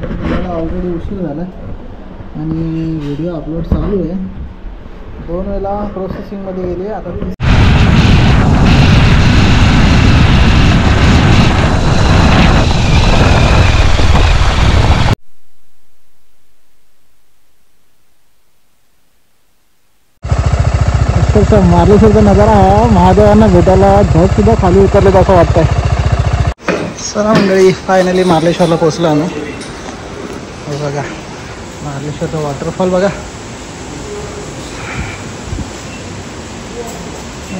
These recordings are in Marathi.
मला ऑलरेडी उशीर झाला आणि व्हिडिओ अपलोड चालू आहे. 2 वेळा प्रोसेसिंगमध्ये गेली. आता मार्लेश्वरचा नजारा हा महादेवांना भेटायला ढग सुद्धा खाली उतरले असं वाटतंय. चला मंडळी, फायनली मार्लेश्वरला पोहोचलो आम्ही. हे बघा मार्लेश्वरचा वॉटरफॉल बघा.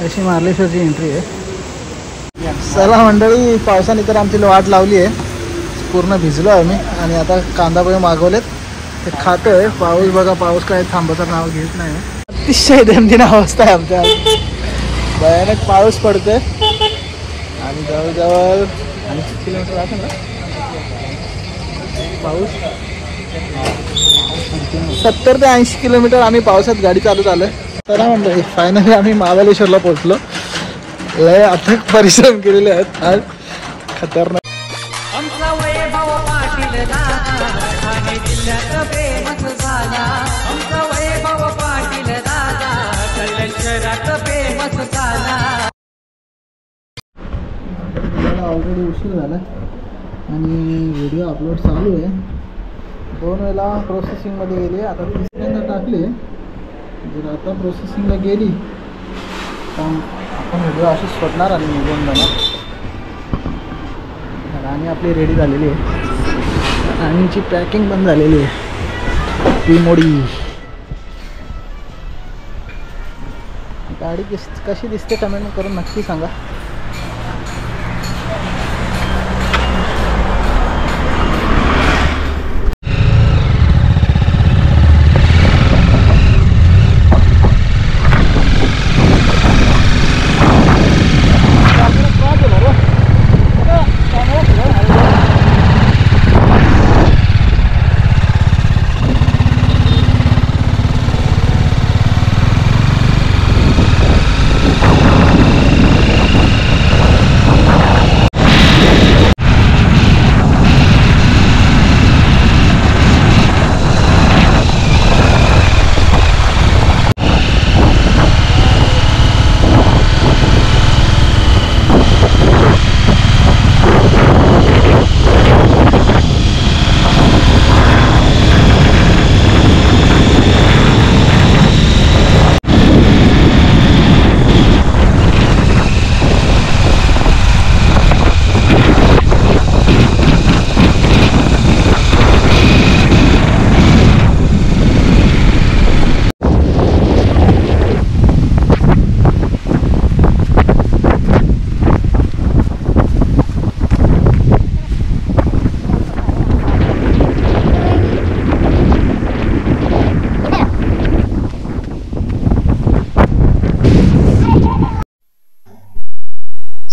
अशी मार्लेश्वरची एंट्री आहे. चला मंडळी, पावसाने तर आमची वाट लावली आहे. पूर्ण भिजलो आम्ही आणि आता कांदा पोहे मागवलेत ते खातोय. पाऊस बघा, पाऊस काय थांबायचं नाव घेत नाही. अतिशय दैनंदिन अवस्था आहे आमच्या. भयानक पाऊस पडतोय आणि जवळजवळ 80 किलोमीटर असेल ना पाऊस. 70 ते 80 किलोमीटर आम्ही पावसात गाडी चालू झालोय. चला म्हणलं, फायनली आम्ही महाबळेश्वरला पोहोचलो. लय अथक परिश्रम केलेले आहेत आज. खतरनाक. ऑलरेडी उशीर झाला आणि व्हिडिओ अपलोड चालू आहे. 2 वेळा प्रोसेसिंगमध्ये गेली. आता तिसऱ्यांदा टाकली. जर आता प्रोसेसिंगला गेली तर आपण व्हिडिओ अशीच सोडणार आणि निघून जाणार. आणि आपली रेडी झालेली आहे. आणीची पॅकिंग पण झालेली आहे. ती मोडी गाडी कशी दिसते कमेंट करून नक्की सांगा.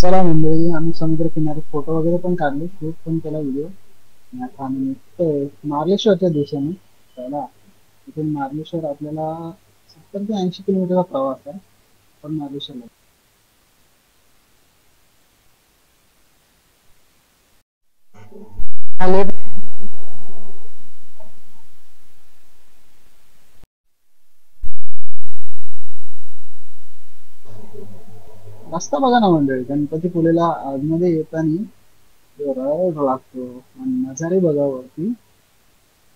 चला मंडळी, आम्ही समुद्र किनारी फोटो वगैरे पण काढले, शूट पण केला व्हिडिओ. आता आम्ही निघतोय मार्लेश्वरच्या दिशेने. चला, इथून मार्लेश्वर आपल्याला 70 ते 80 किलोमीटरचा प्रवास आहे. पण मार्लेश्वरला रस्ता बघा ना मंडळी. गणपतीपुळेला आतमध्ये येताना रोड लागतो आणि नजारे बघा वरती.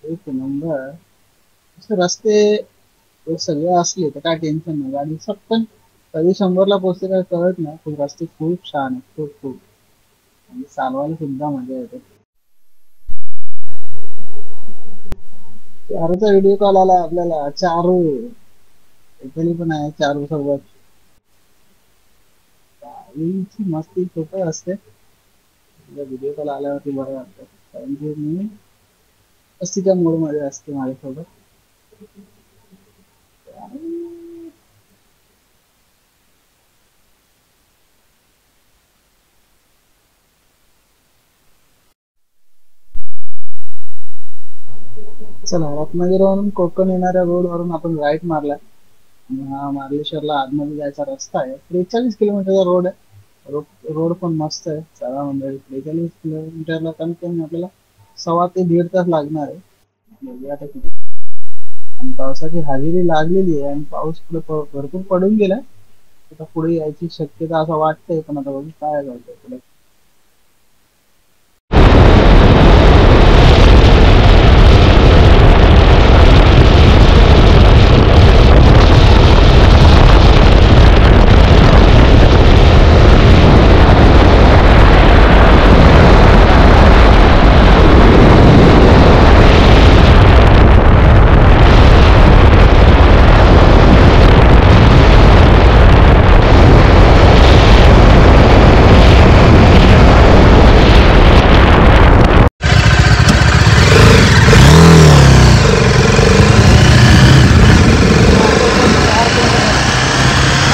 एक नंबर. रस्ते सगळे असले तर काय टेन्शन नाही. गाडी सटकन कधी 100ला पोहोचते काय कळत नाही. खूप रस्ते खूप छान आहेत. खूप आणि चालवायला सुद्धा मजा येते. चारूचा व्हिडिओ कॉल आला आपल्याला. चारू इकडे पण आहे. चारू सोबत मस्ती खूप असते. व्हिडिओ कॉल आल्यावरती बरं वाटतं, कारण की मी मस्तीच्या मूड मध्ये असते माझ्यासोबत. चला, रत्नागिरीवरून कोकण येणाऱ्या रोड वरून आपण राईट मारला आणि हा मार्लेश्वरला आतमध्ये जायचा रस्ता आहे. 43 किलोमीटरचा रोड आहे. रोड पण मस्त आहे. चला मंडळी, 43 किलोमीटरला कमी कमी आपल्याला 1.25 ते 1.5 तास लागणार आहे. बघूया आता किती. आणि पावसाची हजेरी लागलेली आहे आणि पाऊस भरपूर पडून गेलाय. आता पुढे यायची शक्यता असं वाटतंय, पण आता बघू काय घडतंय पुढे.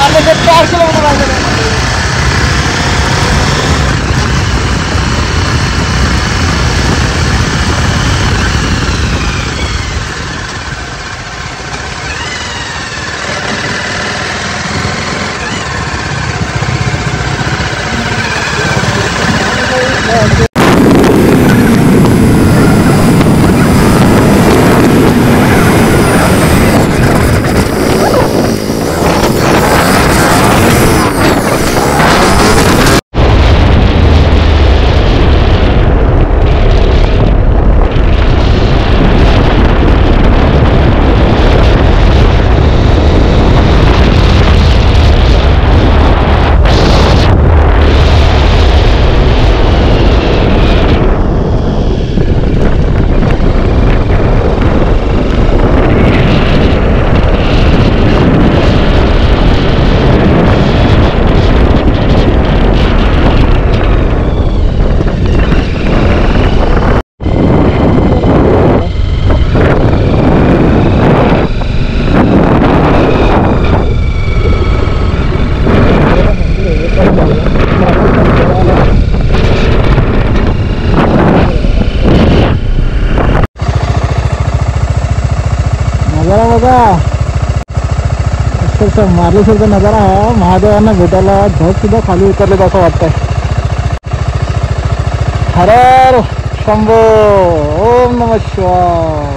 आपले 4 किलोमीटर राहिले. नजारा बघा, अक्षरशः मार्लेश्वरचा नजारा हा. महादेवांना भेटायला ढग सुद्धा खाली उतरलेत असं वाटतंय. हर हर शंभो, ओम नमः शिवाय.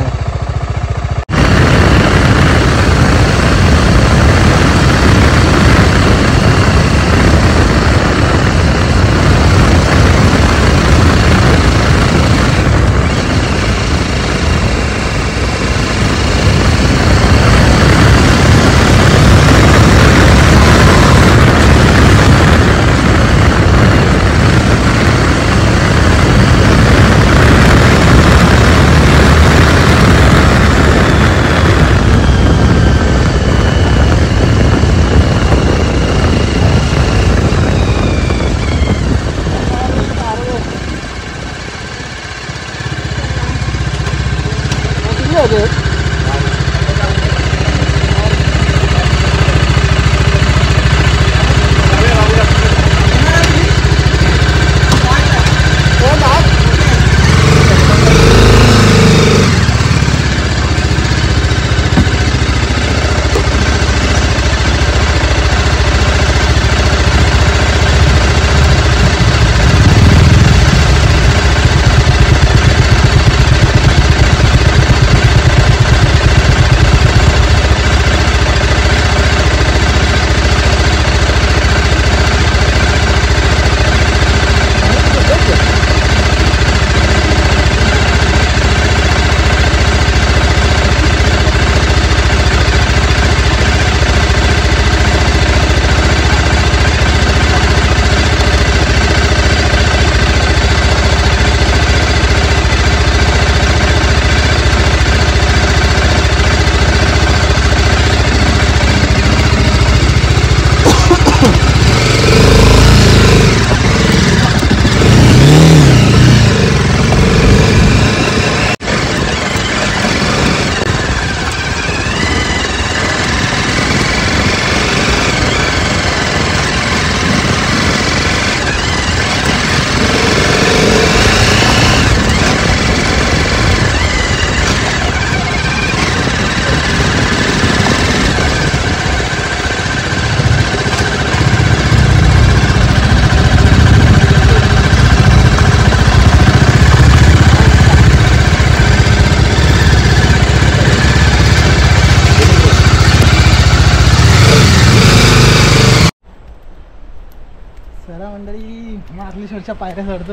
मंडळी मार्लेश्वरच्या पायऱ्या चढतो,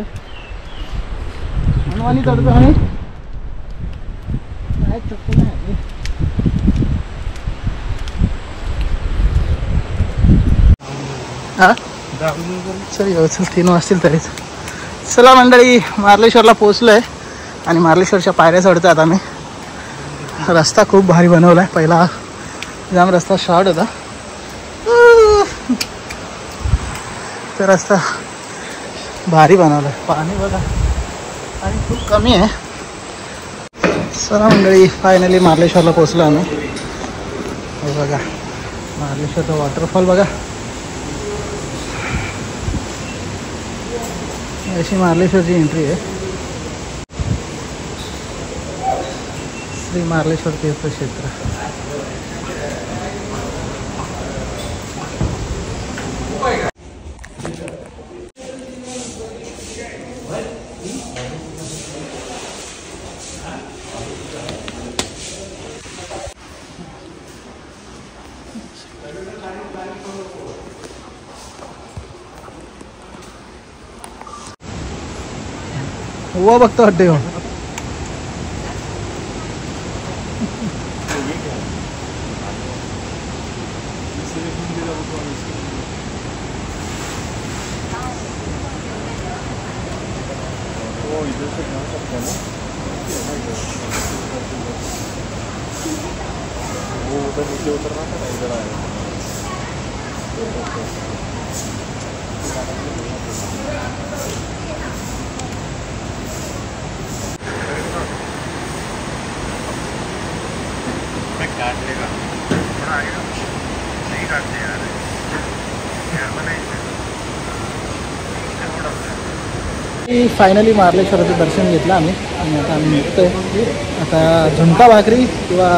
हनुमानी चढतो आणि काय चढतो नाही. हा चल चल 3 वाजतील तरीच. चला मंडळी मार्लेश्वरला पोहोचलोय आणि मार्लेश्वरच्या पायऱ्या चढतात आम्ही. रस्ता खूप भारी बनवला आहे. पहिला जाम रस्ता शॉर्ट होता, तर रस्ता भारी बनवला. पाणी बघा आणि खूप कमी आहे. चला मंडळी फायनली मार्लेश्वरला पोहोचलो आम्ही. हे बघा मार्लेश्वरचा वॉटरफॉल बघा. अशी मार्लेश्वरची एंट्री आहे. श्री मार्लेश्वर तीर्थक्षेत्र. हुआ बघतो वाटते हो. फायनली मार्लेश्वराचं दर्शन घेतलं आम्ही आणि आता आम्ही निघतोय. आता झुणका भाकरी किंवा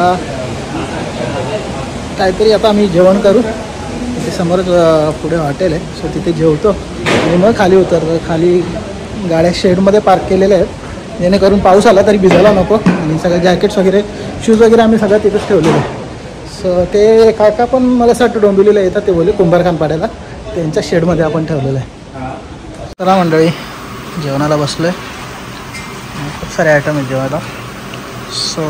काहीतरी आता आम्ही जेवण करू. तिथे समोरच पुढे हॉटेल आहे, सो तिथे जेवतो आणि मग खाली उतरतो. खाली गाड्या शेडमध्ये पार्क केलेल्या आहेत, जेणेकरून पाऊस आला तरी भिजायला नको. आणि सगळं जॅकेट्स वगैरे शूज वगैरे आम्ही सगळं तिथेच ठेवलेलं आहे. सो ते काका पण मला असं वाटतं डोंबिवलीला येतात, ते बोलले कुंभारखान पाड्याला, त्यांच्या शेडमध्ये आपण ठेवलेलं आहे. चला मंडळी जेवणाला बसलो आहे. खूप सारे आयटम आहेत जेवायला. सो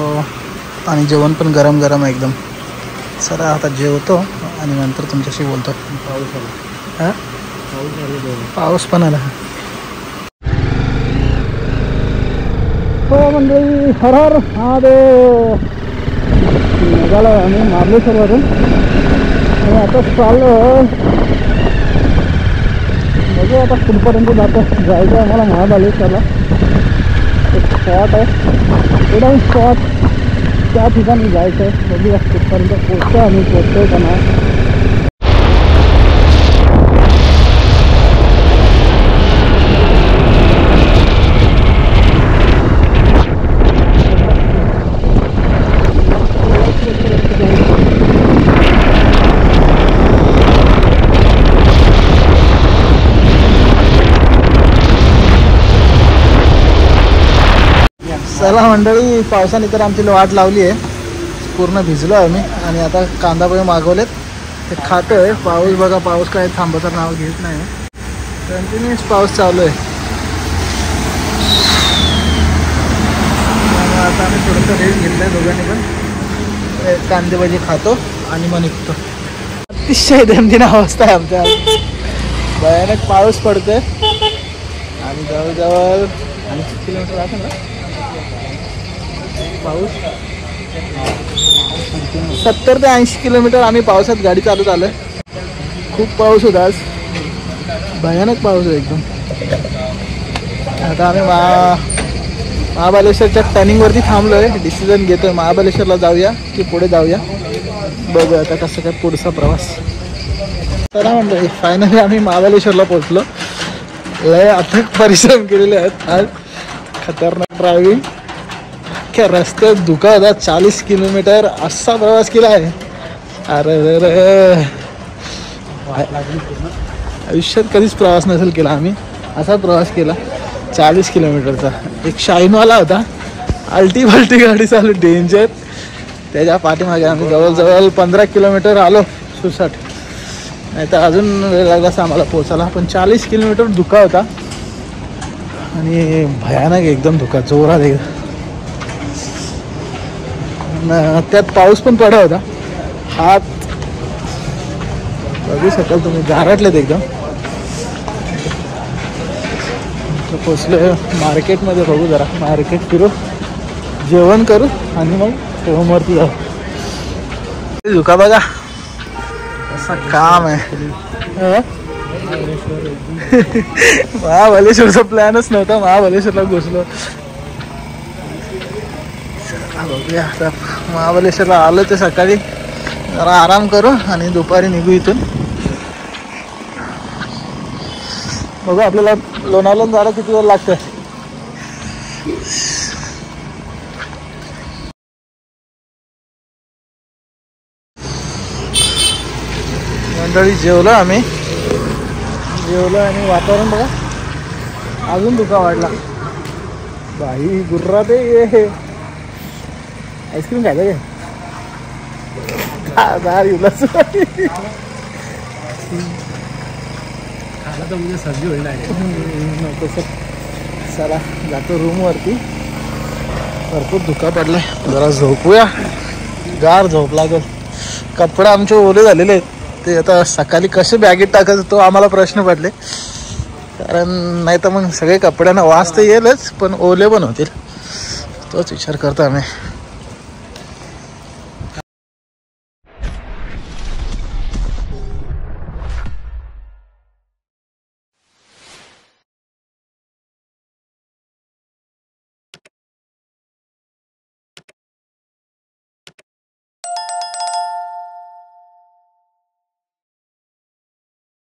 आणि जेवण पण गरम गरम आहे एकदम. चला आता जेवतो आणि नंतर तुमच्याशी बोलतो. पाऊस आला. हां पाऊस पण आला. हो मंडळी हर हर महादेव. निघालो आम्ही मार्लेश्वरवरून आणि आता चाललो. बघू आता कुठपर्यंत जायचं आहे आम्हाला. महाबळेश्वरला एक स्पॉट आहे, हिडन स्पॉट, त्या ठिकाणी जायचं आहे. बघूया कुठपर्यंत पोचतो आम्ही. पोचतोय का ना. चला मंडळी पावसाने तर आमची वाट लावली आहे. पूर्ण भिजलो आम्ही आणि आता कांदा पोहे मागवलेत, ते खातो आहे. पाऊस बघा, पाऊस काय थांबायचं नाव घेत नाही. कंटिन्युअस पाऊस चालू आहे. आता आम्ही थोडंसं रेस्ट घेतलं आहे दोघांनी पण. कांदे भजी खातो आणि मग निघतो. अतिशय दैनंदिन अवस्था आहे आमच्या. भयानक पाऊस पडतोय आणि जवळजवळ 80 किलोमीटर राहतो ना पाऊस. 70 ते 80 किलोमीटर आम्ही पावसात गाडी चालू आलो आहे. खूप पाऊस होता आज, भयानक पाऊस आहे एकदम. आता आम्ही महाबळेश्वरच्या टर्निंगवरती थांबलो आहे. डिसिजन घेतो आहे महाबळेश्वरला जाऊया की पुढे जाऊया. बघूया आता कसं काय पुढचा प्रवास. चला म्हणलं फायनली आम्ही महाबळेश्वरला पोहोचलो. लय अथक परिश्रम केलेले आहेत आज. खतरनाक ड्रायव्हिंग, अख्ख्या रस्त्यात धुका होता. 40 किलोमीटर असा प्रवास केला आहे. अरे आयुष्यात कधीच प्रवास नसेल केला आम्ही, असा प्रवास केला 40 किलोमीटरचा. एक शाईनवाला होता, आलटी फालटी गाडी चालू, डेंजर. त्याच्या पाठीमागे आम्ही जवळजवळ 15 किलोमीटर आलो सुसाट. नाही तर अजून वेळ लागला असता आम्हाला पोचायला. पण 40 किलोमीटर धुका होता आणि भयानक एकदम धुका जोरात एकदम. त्यात पाऊस पण पडत होता. हात बघू शकाल तुम्ही गारटलेत एकदम. पोचलो मार्केटमध्ये. बघू जरा मार्केट फिरू, जेवण करू आणि मग होमवरती जाऊ. धुका बघा असं काम आहे. महाबलेश्वरचा प्लॅनच नव्हता, महाबलेश्वरला घुसलो. बघूया आता महाबलेश्वरला आलो ते सकाळी जरा आराम करू आणि दुपारी निघू इथून. बघू आपल्याला लोणावळ्याला जायला किती वेळ लागतं. मंडळी जेवलो आम्ही, जेवलो आणि वातावरण बघा अजून धुका वाढला. बाई गुर्रात आहे. आईस्क्रीम खायचं काय उल्हास म्हणजे सर्दी होईल तसं. चला जातो रूमवरती. भरपूर धुका पडलाय, जरा झोपूया. गार झोप लागल. कपडे आमचे ओले झालेले आहेत, ते आता सकाळी कसे बॅगेत टाकायचं तो आम्हाला प्रश्न पडले. कारण नाही तर मग सगळे कपड्यांना वास तर येईलच पण ओले पण होतील, तोच विचार करतो आम्ही.